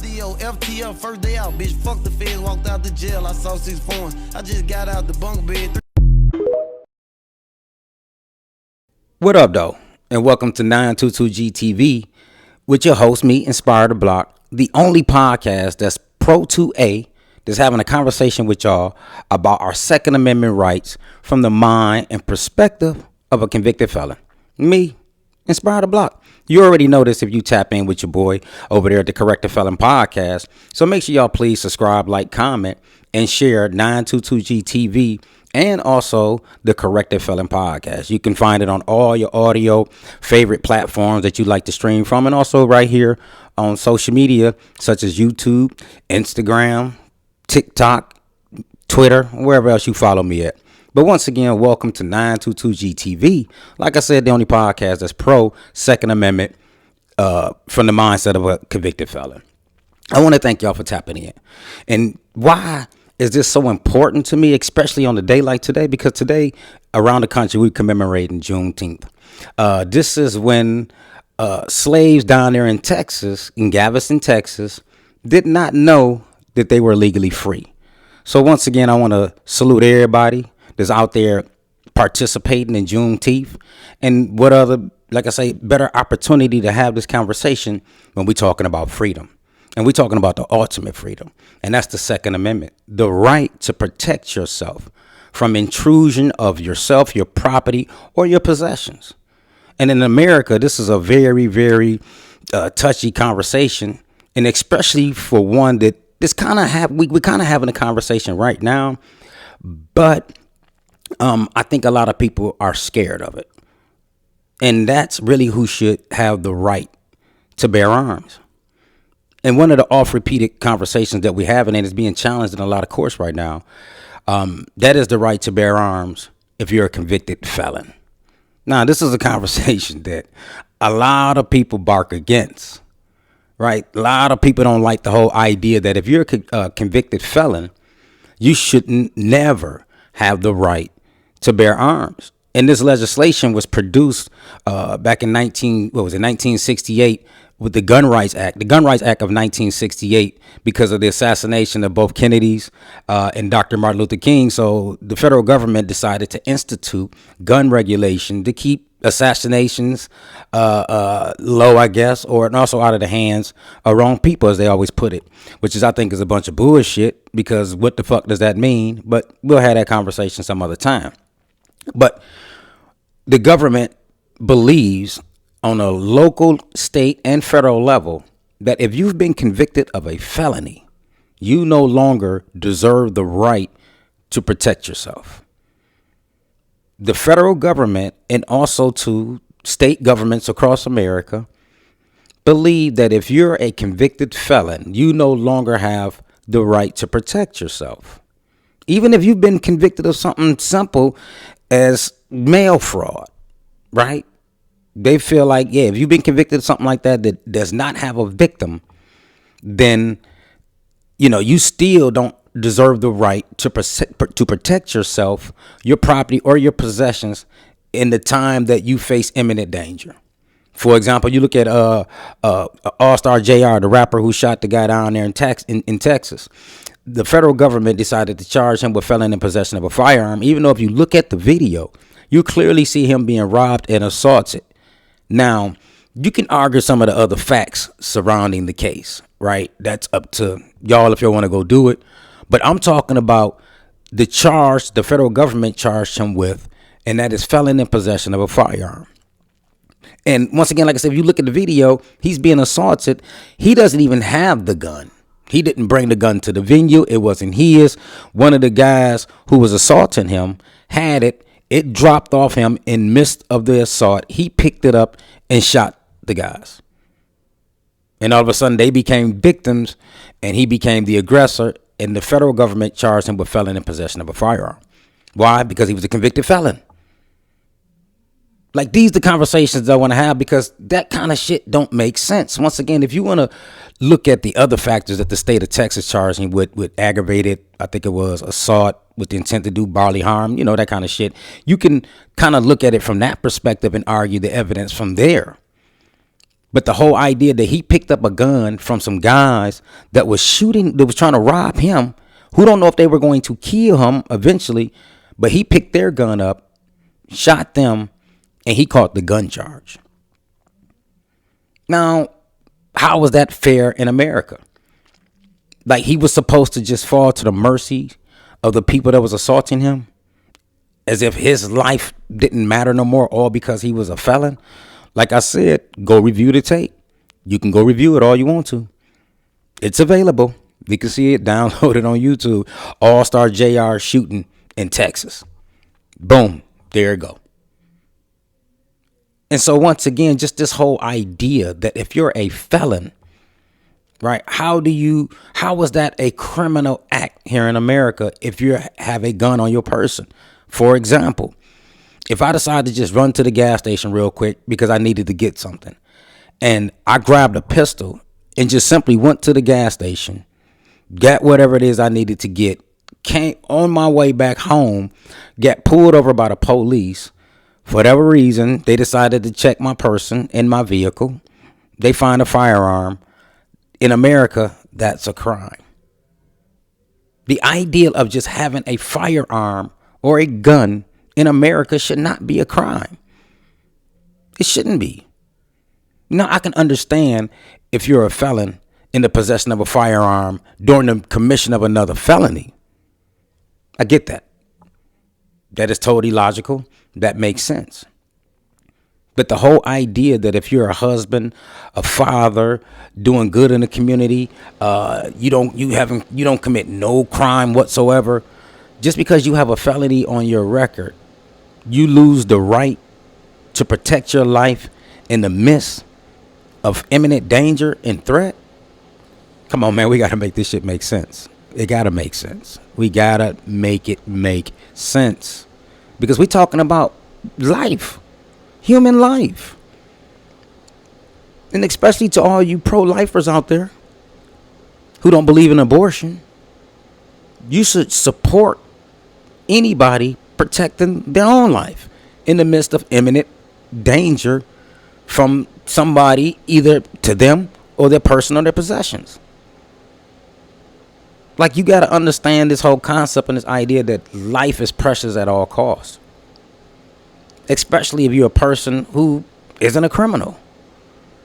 FDO, FTL, first day out, bitch. Fuck the feds, walked out the jail. I saw 6 phones. I just got out the bunk bed. What up, though? And welcome to 922GTV with your host, me, Inspire the Block, the only podcast that's pro 2A, that's having a conversation with y'all about our Second Amendment rights from the mind and perspective of a convicted felon. Me, Inspire the Block. You already know this if you tap in with your boy over there at the Corrected Felon Podcast. So make sure y'all please subscribe, like, comment, and share 922GTV and also the Corrected Felon Podcast. You can find it on all your audio favorite platforms that you like to stream from, and also right here on social media such as YouTube, Instagram, TikTok, Twitter, wherever else you follow me at. But once again, welcome to 922GTV. Like I said, the only podcast that's pro Second Amendment from the mindset of a convicted felon. I want to thank y'all for tapping in. And why is this so important to me, especially on a day like today? Because today, around the country, we're commemorating Juneteenth. This is when slaves down there in Texas, in Galveston, Texas, did not know that they were legally free. So once again, I want to salute everybody that's out there participating in Juneteenth. And what other, like I say, better opportunity to have this conversation when we're talking about freedom. And we're talking about the ultimate freedom. And that's the Second Amendment, the right to protect yourself from intrusion of yourself, your property, or your possessions. And in America, this is a very, very touchy conversation. And especially for one that this kind of we're kind of having a conversation right now. But I think a lot of people are scared of it. And that's really who should have the right to bear arms. And one of the oft-repeated conversations that we have, and it's being challenged in a lot of courts right now, that is the right to bear arms if you're a convicted felon. Now, this is a conversation that a lot of people bark against, right? A lot of people don't like the whole idea that if you're a convicted felon, you shouldn't never have the right to bear arms. And this legislation was produced back in 1968 with the Gun Rights Act. The Gun Rights Act of 1968, because of the assassination of both Kennedys and Dr. Martin Luther King. So the federal government decided to institute gun regulation to keep assassinations low, I guess, or and also out of the hands of wrong people, as they always put it, which is, I think, is a bunch of bullshit, because what the fuck does that mean? But we'll have that conversation some other time. But the government believes on a local, state, and federal level that if you've been convicted of a felony, you no longer deserve the right to protect yourself. The federal government and also to state governments across America believe that if you're a convicted felon, you no longer have the right to protect yourself. Even if you've been convicted of something simple as mail fraud, right? They feel like, yeah, if you've been convicted of something like that that does not have a victim, then, you still don't deserve the right to protect yourself, your property, or your possessions in the time that you face imminent danger. For example, you look at All-Star JR, the rapper who shot the guy down there in Texas. The federal government decided to charge him with felon in possession of a firearm, even though if you look at the video, you clearly see him being robbed and assaulted. Now, you can argue some of the other facts surrounding the case, right? That's up to y'all if you want to go do it. But I'm talking about the charge the federal government charged him with, and that is felon in possession of a firearm. And once again, like I said, if you look at the video, he's being assaulted. He doesn't even have the gun. He didn't bring the gun to the venue. It wasn't his. One of the guys who was assaulting him had it. It dropped off him in midst of the assault. He picked it up and shot the guys. And all of a sudden they became victims and he became the aggressor, and the federal government charged him with felon in possession of a firearm. Why? Because he was a convicted felon. Like, these the conversations I want to have, because that kind of shit don't make sense. Once again, if you want to look at the other factors that the state of Texas charged him with aggravated, I think it was assault with the intent to do bodily harm, that kind of shit. You can kind of look at it from that perspective and argue the evidence from there. But the whole idea that he picked up a gun from some guys that was shooting, that was trying to rob him, who don't know if they were going to kill him eventually, but he picked their gun up, shot them, and he caught the gun charge. Now, how was that fair in America? Like, he was supposed to just fall to the mercy of the people that was assaulting him, as if his life didn't matter no more, all because he was a felon. Like I said, go review the tape. You can go review it all you want to. It's available. You can see it downloaded on YouTube. All-Star JR shooting in Texas. Boom. There you go. And so once again, just this whole idea that if you're a felon, right, how is that a criminal act here in America if you have a gun on your person? For example, if I decide to just run to the gas station real quick because I needed to get something, and I grabbed a pistol and just simply went to the gas station, got whatever it is I needed to get, came on my way back home, got pulled over by the police. For whatever reason, they decided to check my person in my vehicle. They find a firearm. In America, that's a crime. The idea of just having a firearm or a gun in America should not be a crime. It shouldn't be. Now, I can understand if you're a felon in the possession of a firearm during the commission of another felony. I get that. That is totally logical. That makes sense. But the whole idea that if you're a husband, a father, doing good in the community, you don't commit no crime whatsoever, just because you have a felony on your record, you lose the right to protect your life in the midst of imminent danger and threat. Come on, man, we got to make this shit make sense. It got to make sense. We got to make it make sense. Because we're talking about life, human life. And especially to all you pro-lifers out there who don't believe in abortion, you should support anybody protecting their own life in the midst of imminent danger from somebody, either to them or their person or their possessions. Like, you got to understand this whole concept and this idea that life is precious at all costs. Especially if you're a person who isn't a criminal.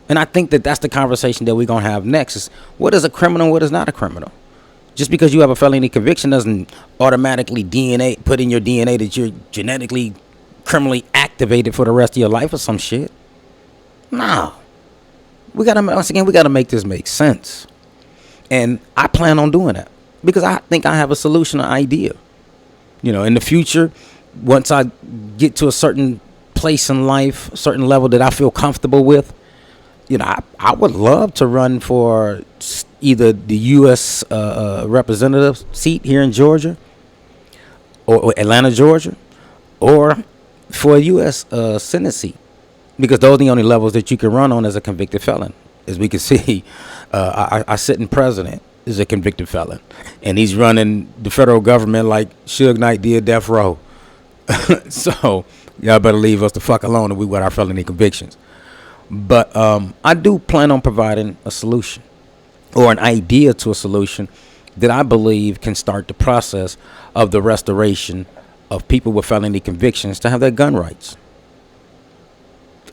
And I think that that's the conversation that we're going to have next is what is a criminal, what is not a criminal. Just because you have a felony conviction doesn't automatically put in your DNA that you're genetically criminally activated for the rest of your life or some shit. No. Once again, we got to make this make sense. And I plan on doing that because I think I have a solution, an idea. You know, in the future, once I get to a certain place in life, a certain level that I feel comfortable with, you know, I would love to run for either the U.S. representative seat here in Georgia or Atlanta, Georgia, or for a U.S. Senate seat, because those are the only levels that you can run on as a convicted felon. As we can see, our sitting president is a convicted felon, and he's running the federal government like Suge Knight did Death Row. So y'all better leave us the fuck alone if we with our felony convictions. But I do plan on providing a solution or an idea to a solution that I believe can start the process of the restoration of people with felony convictions to have their gun rights.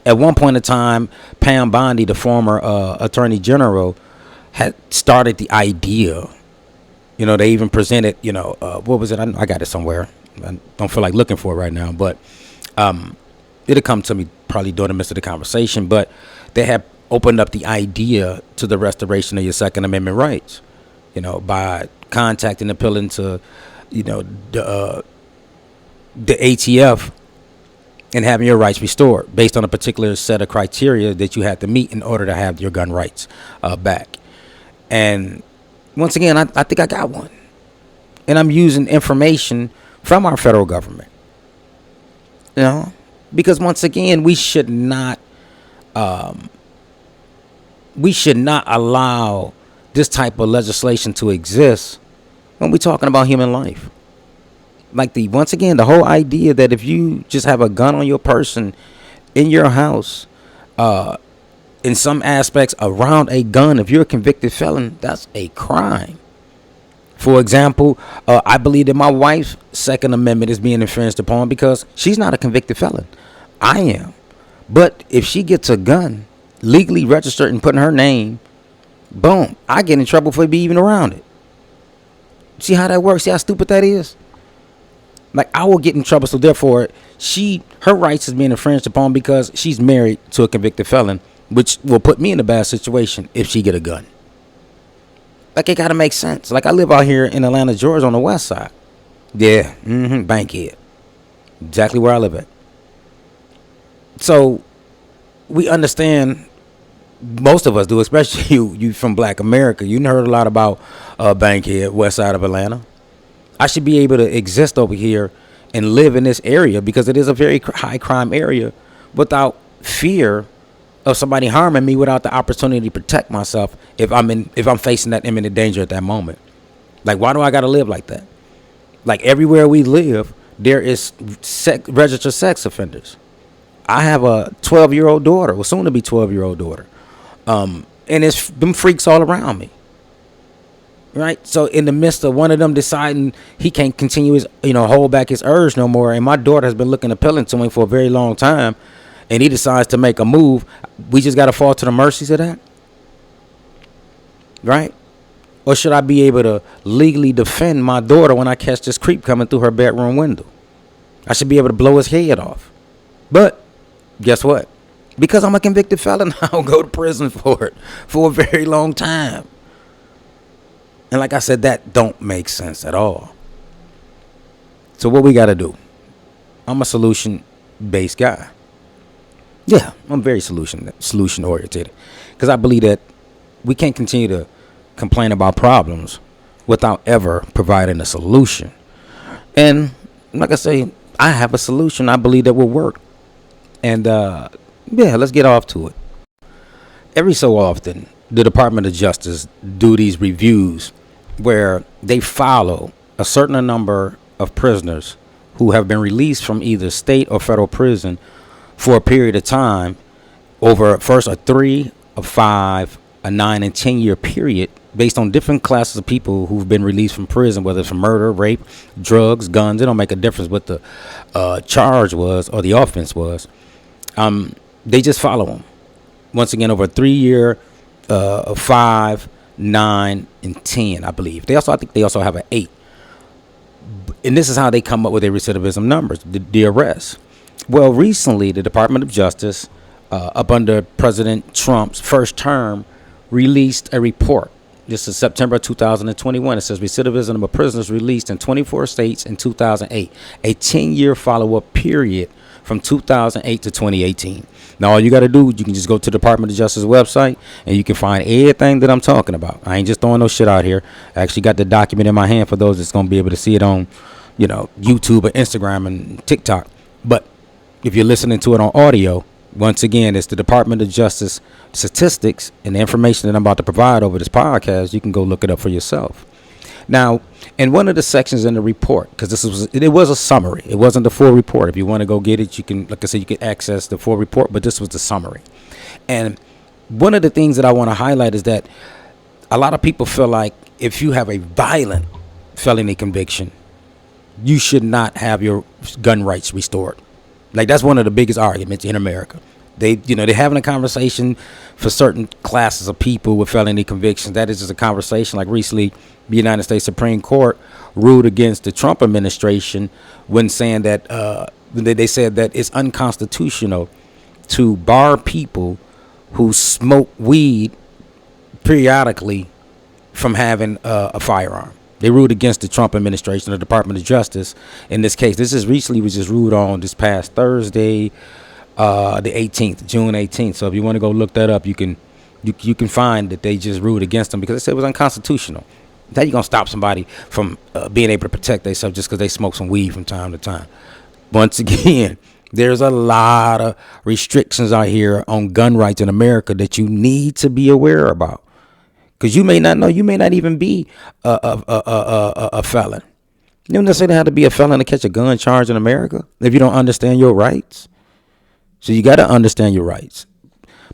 At one point in time, Pam Bondi, the former attorney general, had started the idea. You know, they even presented, what was it? I got it somewhere. I don't feel like looking for it right now, but it'll come to me probably during the midst of the conversation. But they have opened up the idea to the restoration of your Second Amendment rights, by contacting, appealing to, the ATF and having your rights restored based on a particular set of criteria that you had to meet in order to have your gun rights back. And once again, I think I got one. And I'm using information from our federal government. Because once again, we should not allow this type of legislation to exist when we're talking about human life. Like once again, the whole idea that if you just have a gun on your person in your house, in some aspects around a gun, if you're a convicted felon, that's a crime. For example, I believe that my wife's Second Amendment is being infringed upon because she's not a convicted felon. I am. But if she gets a gun legally registered and put in her name, boom, I get in trouble for being even around it. See how that works? See how stupid that is? Like, I will get in trouble, so therefore her rights is being infringed upon because she's married to a convicted felon, which will put me in a bad situation if she get a gun. Like, it gotta make sense. Like, I live out here in Atlanta, Georgia, on the west side. Yeah, Bankhead. Exactly where I live at. So, we understand, most of us do, especially you from Black America. You heard a lot about Bankhead, west side of Atlanta. I should be able to exist over here and live in this area because it is a very high crime area without fear of somebody harming me, without the opportunity to protect myself if I'm facing that imminent danger at that moment. Like, why do I gotta live like that? Like, everywhere we live, there is registered sex offenders. I have a 12-year-old daughter, well, soon to be 12-year-old daughter, and it's them freaks all around me. Right? So in the midst of one of them deciding he can't continue his, hold back his urge no more, and my daughter has been looking appealing to him for a very long time, and he decides to make a move, we just got to fall to the mercies of that? Right? Or should I be able to legally defend my daughter when I catch this creep coming through her bedroom window? I should be able to blow his head off. But guess what? Because I'm a convicted felon, I'll go to prison for it for a very long time. And like I said, that don't make sense at all. So what we got to do? I'm a solution-based guy. Yeah, I'm very solution-oriented. Because I believe that we can't continue to complain about problems without ever providing a solution. And like I say, I have a solution I believe that will work. And let's get off to it. Every so often, the Department of Justice do these reviews where they follow a certain number of prisoners who have been released from either state or federal prison for a period of time over first a 3, a 5, a 9, and 10-year period based on different classes of people who've been released from prison, whether it's for murder, rape, drugs, guns. It don't make a difference what the charge was or the offense was. They just follow them. Once again, over a 3-year, 5, 9, and 10, I believe. I think they also have an 8. And this is how they come up with their recidivism numbers, the arrests. Well, recently, the Department of Justice, up under President Trump's first term, released a report. This is September 2021. It says recidivism of prisoners released in 24 states in 2008, a 10-year follow-up period from 2008 to 2018. Now, all you got to do, you can just go to the Department of Justice website and you can find everything that I'm talking about. I ain't just throwing no shit out here. I actually got the document in my hand for those that's going to be able to see it on, YouTube or Instagram and TikTok. But if you're listening to it on audio, once again, it's the Department of Justice statistics and the information that I'm about to provide over this podcast. You can go look it up for yourself. Now, in one of the sections in the report, because it was a summary, it wasn't the full report. If you want to go get it, you can, like I said, you can access the full report, but this was the summary. And one of the things that I want to highlight is that a lot of people feel like if you have a violent felony conviction, you should not have your gun rights restored. Like, that's one of the biggest arguments in America. They're having a conversation for certain classes of people with felony convictions. That is just a conversation. Like recently, the United States Supreme Court ruled against the Trump administration when saying that they said that it's unconstitutional to bar people who smoke weed periodically from having a firearm. They ruled against the Trump administration, the Department of Justice. In this case, this is recently was just ruled on this past Thursday, the 18th, June 18th. So if you want to go look that up, you can find that they just ruled against them because they said it was unconstitutional. How you gonna stop somebody from being able to protect themselves just because they smoke some weed from time to time? Once again, there's a lot of restrictions out here on gun rights in America that you need to be aware about. Because you may not know, you may not even be a felon. You don't necessarily have to be a felon to catch a gun charge in America if you don't understand your rights. So you got to understand your rights.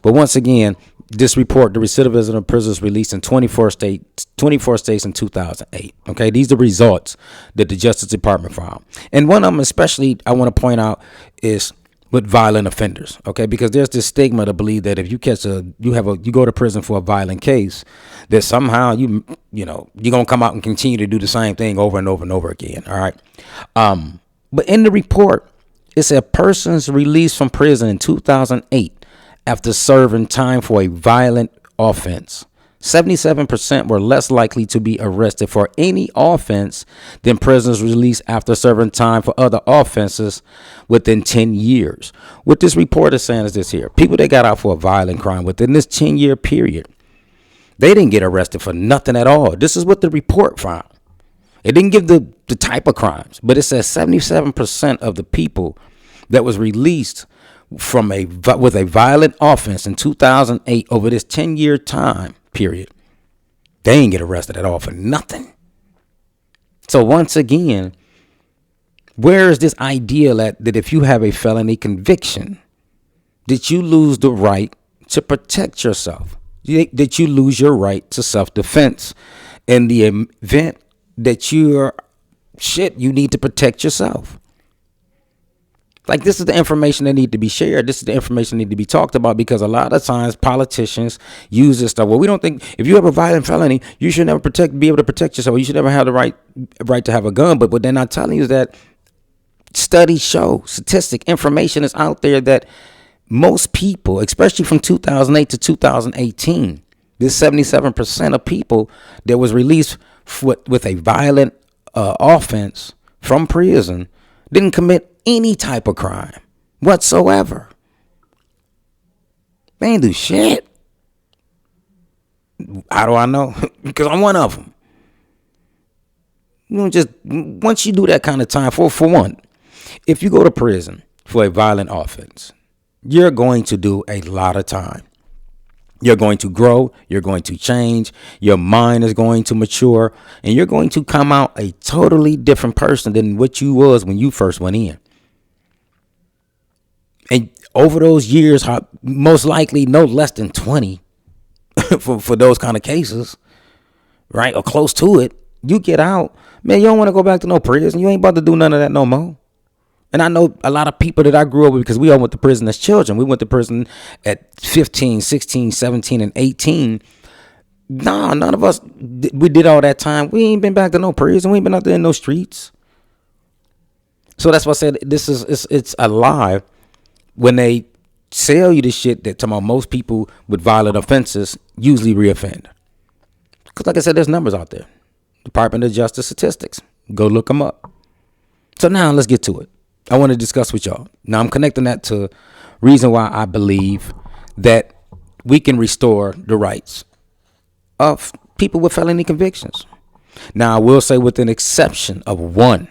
But once again, this report, the recidivism of prisoners released in 24 states in 2008. Okay, these are the results that the Justice Department found. And one of them especially I want to point out is with violent offenders. Okay, because there's this stigma to believe that if you you go to prison for a violent case, that somehow you're gonna come out and continue to do the same thing over and over and over again. All right. But in the report, it said persons released from prison in 2008 after serving time for a violent offense, 77% were less likely to be arrested for any offense than prisoners released after serving time for other offenses within 10 years. What this report is saying is this here. People that got out for a violent crime within this 10-year period, they didn't get arrested for nothing at all. This is what the report found. It didn't give the type of crimes, but it says 77% of the people that was released with a violent offense in 2008 over this 10-year time period, they ain't get arrested at all for nothing. So once again, where is this idea that if you have a felony conviction, that you lose the right to protect yourself, that you lose your right to self-defense in the event that you need to protect yourself? Like, this is the information that need to be shared. This is the information that need to be talked about, because a lot of times politicians use this stuff. Well, we don't think if you have a violent felony, you should never be able to protect yourself. You should never have the right to have a gun. But what they're not telling you is that studies show, information is out there that most people, especially from 2008 to 2018, this 77% of people that was released with a violent offense from prison didn't commit any type of crime whatsoever. They ain't do shit. How do I know? Because I'm one of them. Just once you do that kind of time, for one, if you go to prison for a violent offense, you're going to do a lot of time. You're going to grow, you're going to change, your mind is going to mature, and you're going to come out a totally different person than what you was when you first went in. And over those years, most likely no less than 20 for those kind of cases, right? Or close to it. You get out, man, you don't want to go back to no prison. You ain't about to do none of that no more. And I know a lot of people that I grew up with, because we all went to prison as children. We went to prison at 15, 16, 17, and 18. No, none of us, we did all that time. We ain't been back to no prison. We ain't been out there in no streets. So that's why I said it's a lie when they sell you the shit that talking about most people with violent offenses usually reoffend. Because like I said, there's numbers out there. Department of Justice statistics. Go look them up. So now let's get to it. I want to discuss with y'all. Now I'm connecting that to reason why I believe that we can restore the rights of people with felony convictions. Now I will say with an exception of one.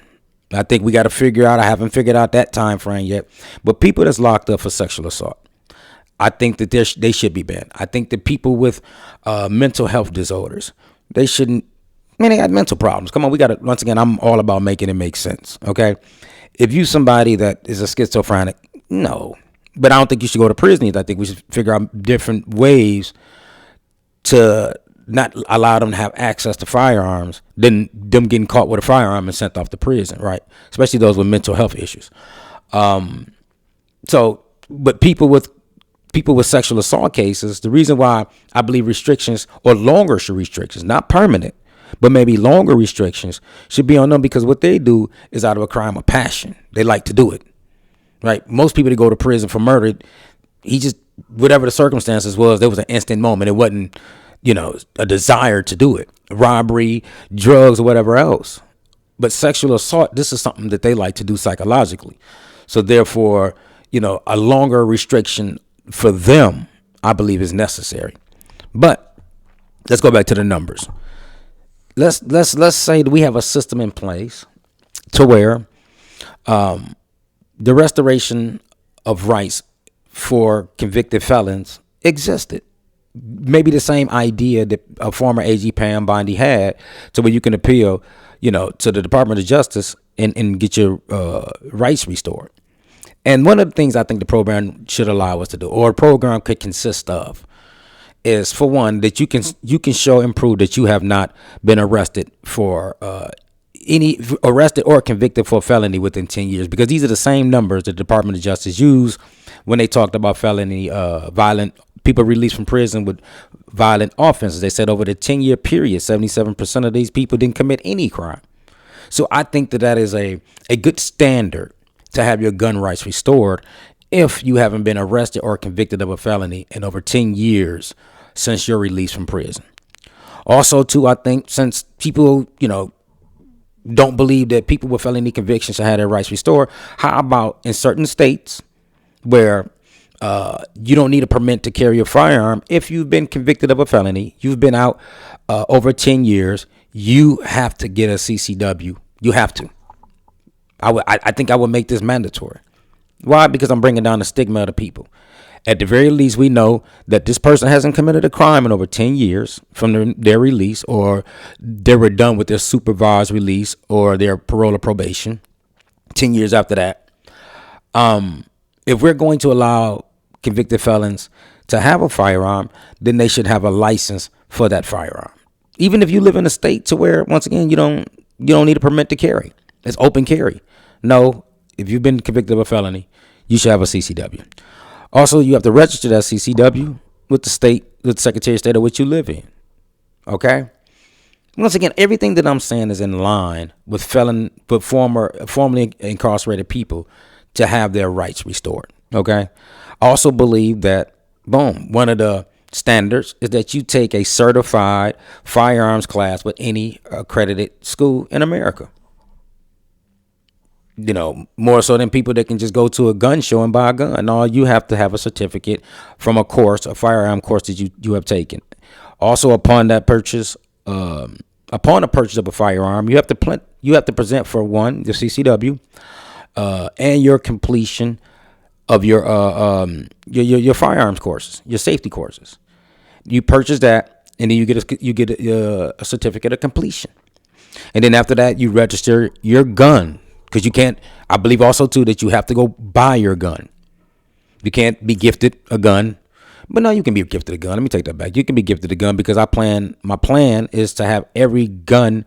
I think we got to figure out, I haven't figured out that time frame yet, but people that's locked up for sexual assault, I think that they should be banned. I think that people with mental health disorders, they shouldn't, they got mental problems. Come on, we got to, once again, I'm all about making it make sense, okay? If you somebody that is a schizophrenic, no. But I don't think you should go to prison either. I think we should figure out different ways to not allow them to have access to firearms than them getting caught with a firearm and sent off to prison, right? Especially those with mental health issues. But people with sexual assault cases, the reason why I believe restrictions or longer restrictions, not permanent, but maybe longer restrictions should be on them, because what they do is out of a crime of passion. They like to do it, right? Most people that go to prison for murder, he just, whatever the circumstances was, there was an instant moment. It wasn't, a desire to do it. Robbery, drugs, or whatever else. But sexual assault, this is something that they like to do psychologically. So therefore, a longer restriction for them, I believe, is necessary. But let's go back to the numbers. Let's say that we have a system in place to where the restoration of rights for convicted felons existed. Maybe the same idea that a former AG Pam Bondi had, to where you can appeal, to the Department of Justice and get your rights restored. And one of the things I think the program should allow us to do, or a program could consist of, is for one that you can show and prove that you have not been arrested for any arrested or convicted for a felony within 10 years, because these are the same numbers the Department of Justice used when they talked about felony violent people released from prison with violent offenses. They said over the 10-year period, 77% of these people didn't commit any crime. So I think that is a good standard to have your gun rights restored if you haven't been arrested or convicted of a felony in over 10 years since your release from prison. Also, too, I think since people, don't believe that people with felony convictions should have their rights restored, how about in certain states where you don't need a permit to carry a firearm if you've been convicted of a felony, you've been out over 10 years, you have to get a CCW. You have to. I think I would make this mandatory. Why? Because I'm bringing down the stigma of the people. At the very least, we know that this person hasn't committed a crime in over 10 years from their release, or they were done with their supervised release or their parole or probation 10 years after that. If we're going to allow convicted felons to have a firearm, then they should have a license for that firearm. Even if you live in a state to where, once again, you don't need a permit to carry. It's open carry. No, if you've been convicted of a felony, you should have a CCW. Also, you have to register that CCW with the Secretary of State of which you live in. Okay? Once again, everything that I'm saying is in line with formerly incarcerated people to have their rights restored. Okay? I also believe that, one of the standards is that you take a certified firearms class with any accredited school in America. More so than people that can just go to a gun show and buy a gun. No, you have to have a certificate from a firearm course that you have taken. Also, upon the purchase of a firearm, you have to present for one, the CCW, and your completion of your firearms courses, your safety courses. You purchase that, and then you get a certificate of completion. And then after that, you register your gun. Because you can't, I believe also, too, that you have to go buy your gun. You can't be gifted a gun. But no, you can be gifted a gun. Let me take that back. You can be gifted a gun because my plan is to have every gun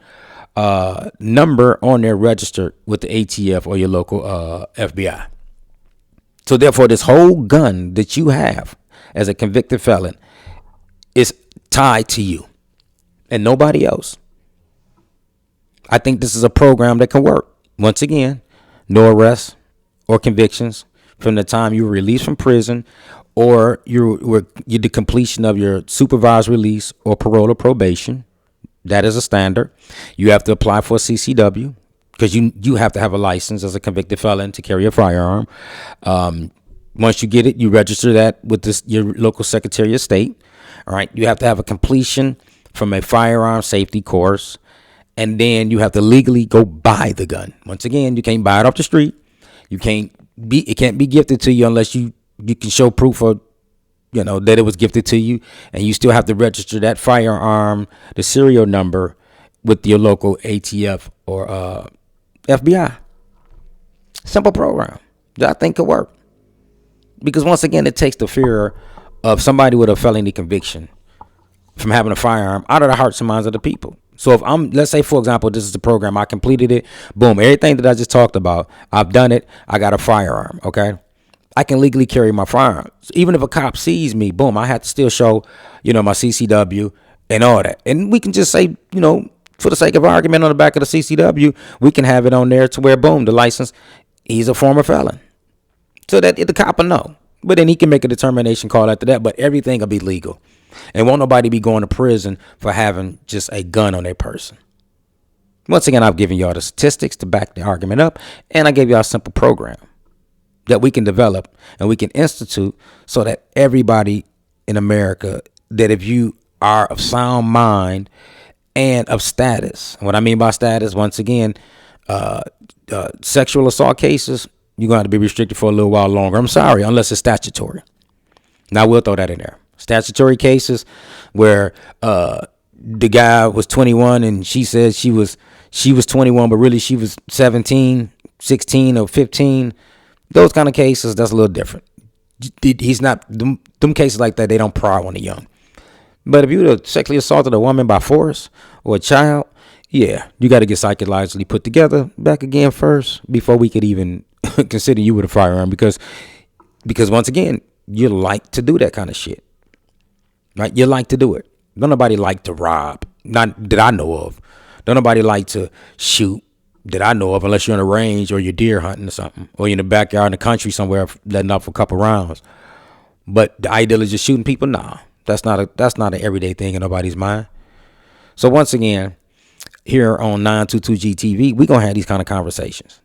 number on there registered with the ATF or your local FBI. So therefore, this whole gun that you have as a convicted felon is tied to you and nobody else. I think this is a program that can work. Once again, no arrests or convictions from the time you were released from prison or you the completion of your supervised release or parole or probation. That is a standard. You have to apply for a CCW because you have to have a license as a convicted felon to carry a firearm. Once you get it, you register that with your local Secretary of State. All right. You have to have a completion from a firearm safety course. And then you have to legally go buy the gun. Once again, you can't buy it off the street. It can't be gifted to you unless you can show proof of, that it was gifted to you. And you still have to register that firearm, the serial number, with your local ATF or FBI. Simple program that I think could work. Because once again, it takes the fear of somebody with a felony conviction from having a firearm out of the hearts and minds of the people. So if let's say, for example, this is the program, I completed it, boom, everything that I just talked about, I've done it, I got a firearm, okay? I can legally carry my firearm. So even if a cop sees me, boom, I have to still show, my CCW and all that. And we can just say, for the sake of argument, on the back of the CCW, we can have it on there to where, boom, the license, he's a former felon. So that the cop will know. But then he can make a determination call after that, but everything will be legal. And won't nobody be going to prison for having just a gun on their person. Once again, I've given y'all the statistics to back the argument up, and I gave y'all a simple program that we can develop and we can institute so that everybody in America, that if you are of sound mind and of status, and what I mean by status, once again, sexual assault cases, you're going to have to be restricted for a little while longer. I'm sorry, unless it's statutory. Now, we'll throw that in there. Statutory cases where the guy was 21 and she said she was 21, but really she was 17, 16 or 15. Those kind of cases, that's a little different. He's not, them cases like that, they don't pry on the young. But if you would have sexually assaulted a woman by force or a child, yeah, you got to get psychologically put together back again first before we could even consider you with a firearm. Because once again, you like to do that kind of shit, right? You like to do it. Don't nobody like to rob, not that I know of. Don't nobody like to shoot that I know of, unless you're on a range or you're deer hunting or something, or you're in the backyard in the country somewhere letting off a couple rounds. But the ideal is just shooting people. Nah, that's not an everyday thing in nobody's mind. So once again, here on 922GTV, we're gonna have these kind of conversations.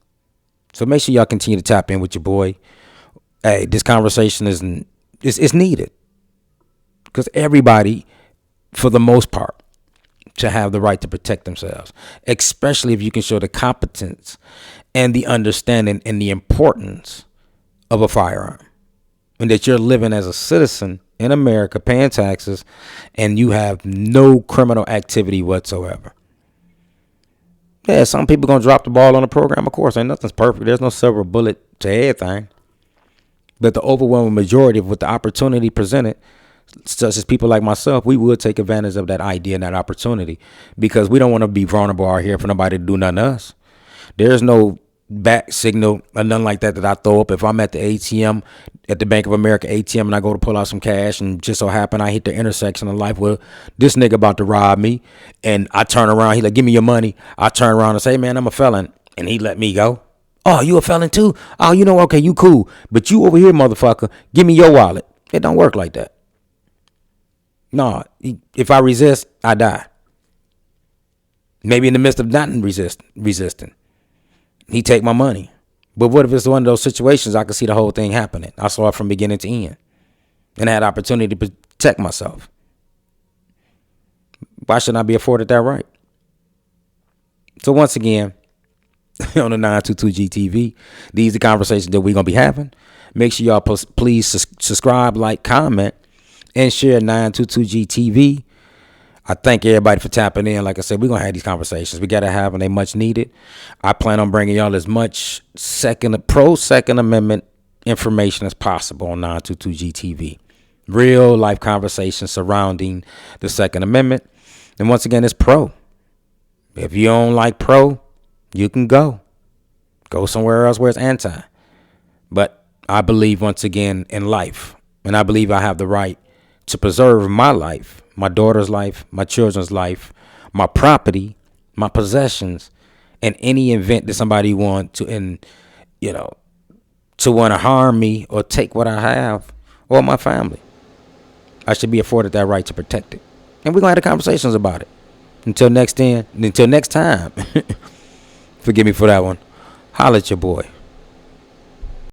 So make sure y'all continue to tap in with your boy. Hey, this conversation is needed, because everybody, for the most part, to have the right to protect themselves, especially if you can show the competence and the understanding and the importance of a firearm, and that you're living as a citizen in America, paying taxes, and you have no criminal activity whatsoever. Yeah, some people gonna drop the ball on the program. Of course, ain't nothing's perfect. There's no silver bullet to everything. But the overwhelming majority of what the opportunity presented, such as people like myself, we would take advantage of that idea and that opportunity, because we don't want to be vulnerable out here for nobody to do nothing to us. There's no back signal or nothing like that I throw up. If I'm at the ATM, at the Bank of America ATM, and I go to pull out some cash, and just so happen I hit the intersection of life where this nigga about to rob me, and I turn around, he like, give me your money. I turn around and say, hey, man, I'm a felon, and he let me go. Oh, you a felon too? Oh, you know, okay, you cool, but you over here, motherfucker, give me your wallet. It don't work like that. No, if I resist, I die. Maybe in the midst of not resisting, he take my money. But what if it's one of those situations I could see the whole thing happening? I saw it from beginning to end, and I had opportunity to protect myself. Why shouldn't I be afforded that right? So once again, on the 922GTV, these are the conversations that we're going to be having. Make sure y'all please subscribe, like, comment, and share 922GTV. I thank everybody for tapping in. Like I said, we're going to have these conversations. We got to have them. They much needed. I plan on bringing y'all as much pro Second Amendment information as possible on 922GTV. Real life conversations surrounding the Second Amendment. And once again, it's pro. If you don't like pro, you can go somewhere else where it's anti. But I believe, once again, in life. And I believe I have the right to preserve my life, my daughter's life, my children's life, my property, my possessions, in any event that somebody want to want to harm me or take what I have or my family. I should be afforded that right to protect it. And we're going to have the conversations about it. Until next time. Forgive me for that one. Holla at your boy.